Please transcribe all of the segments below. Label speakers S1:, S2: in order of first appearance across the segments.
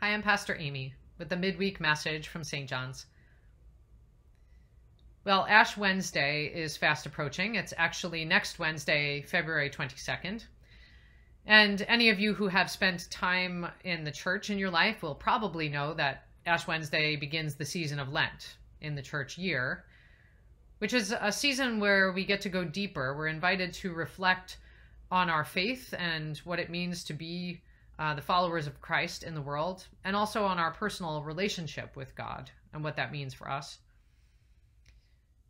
S1: Hi, I'm Pastor Amy with the midweek message from St. John's. Well, Ash Wednesday is fast approaching. It's actually next Wednesday, February 22nd. And any of you who have spent time in the church in your life will probably know that Ash Wednesday begins the season of Lent in the church year, which is a season where we get to go deeper. We're invited to reflect on our faith and what it means to be the followers of Christ in the world, and also on our personal relationship with God and what that means for us.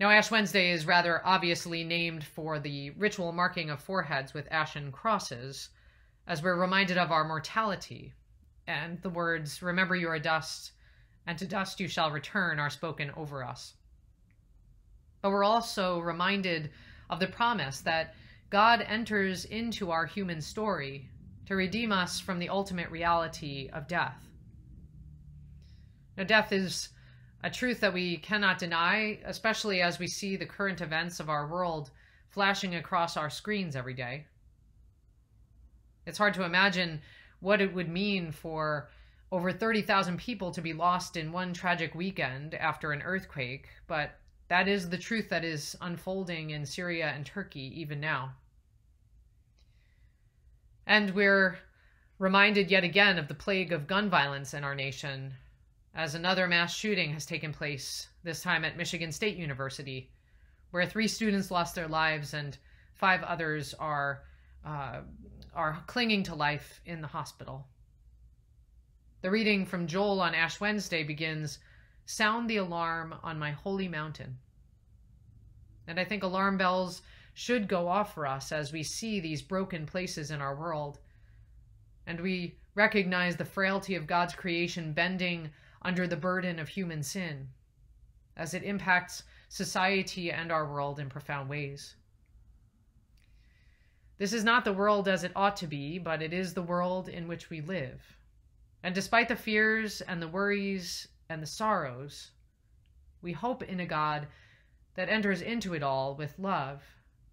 S1: Now, Ash Wednesday is rather obviously named for the ritual marking of foreheads with ashen crosses, as we're reminded of our mortality, and the words, "Remember you are dust, and to dust you shall return," are spoken over us. But we're also reminded of the promise that God enters into our human story to redeem us from the ultimate reality of death. Now, death is a truth that we cannot deny, especially as we see the current events of our world flashing across our screens every day. It's hard to imagine what it would mean for over 30,000 people to be lost in one tragic weekend after an earthquake, but that is the truth that is unfolding in Syria and Turkey even now. And we're reminded yet again of the plague of gun violence in our nation, as another mass shooting has taken place, this time at Michigan State University, where 3 students lost their lives and 5 others are clinging to life in the hospital. The reading from Joel on Ash Wednesday begins, "Sound the alarm on my holy mountain." And I think alarm bells should go off for us as we see these broken places in our world. And we recognize the frailty of God's creation bending under the burden of human sin, as it impacts society and our world in profound ways. This is not the world as it ought to be, but it is the world in which we live. And despite the fears and the worries and the sorrows, we hope in a God that enters into it all with love,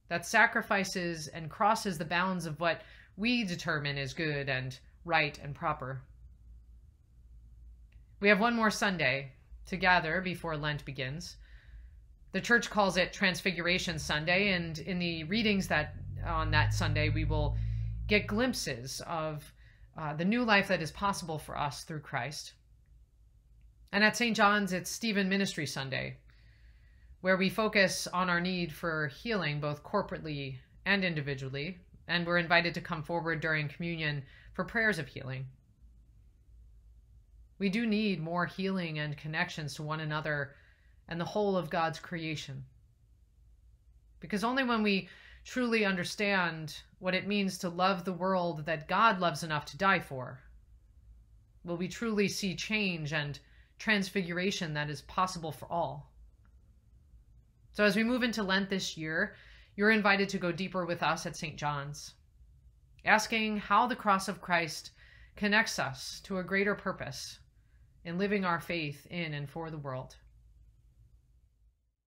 S1: that sacrifices and crosses the bounds of what we determine is good and right and proper. We have one more Sunday to gather before Lent begins. The church calls it Transfiguration Sunday, and in the readings that on that Sunday, we will get glimpses of the new life that is possible for us through Christ. And at St. John's, it's Stephen Ministry Sunday, where we focus on our need for healing both corporately and individually, and we're invited to come forward during communion for prayers of healing. We do need more healing and connections to one another and the whole of God's creation. Because only when we truly understand what it means to love the world that God loves enough to die for will we truly see change and transfiguration that is possible for all. So as we move into Lent this year, you're invited to go deeper with us at St. John's, asking how the cross of Christ connects us to a greater purpose in living our faith in and for the world.